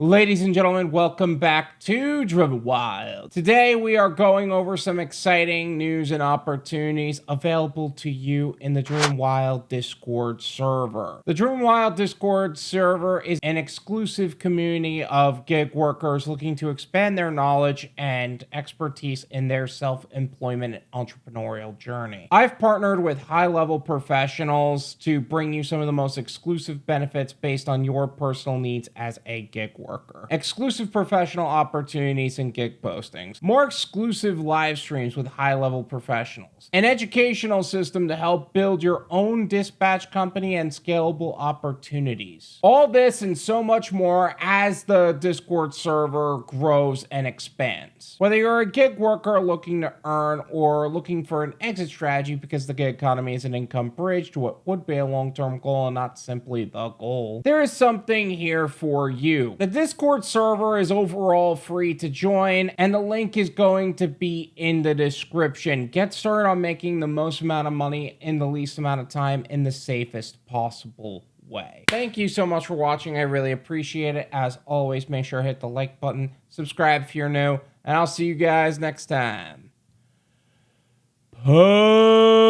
Ladies and gentlemen, welcome back to Driven Wyld. Today we are going over some exciting news and opportunities available to you in the Driven Wyld Discord server. The Driven Wyld Discord server is an exclusive community of gig workers looking to expand their knowledge and expertise in their self-employment and entrepreneurial journey. I've partnered with high-level professionals to bring you some of the most exclusive benefits based on your personal needs as a gig worker. Exclusive professional opportunities and gig postings. More exclusive live streams with high-level professionals. An educational system to help build your own dispatch company and scalable opportunities. All this and so much more as the Discord server grows and expands. Whether you're a gig worker looking to earn or looking for an exit strategy because the gig economy is an income bridge to what would be a long-term goal and not simply the goal, there is something here for you. The Discord server is overall free to join, and the link is going to be in the description. Get started on making the most amount of money in the least amount of time in the safest possible way. Thank you so much for watching. I really appreciate it. As always, make sure to hit the like button, subscribe if you're new, and I'll see you guys next time. Peace.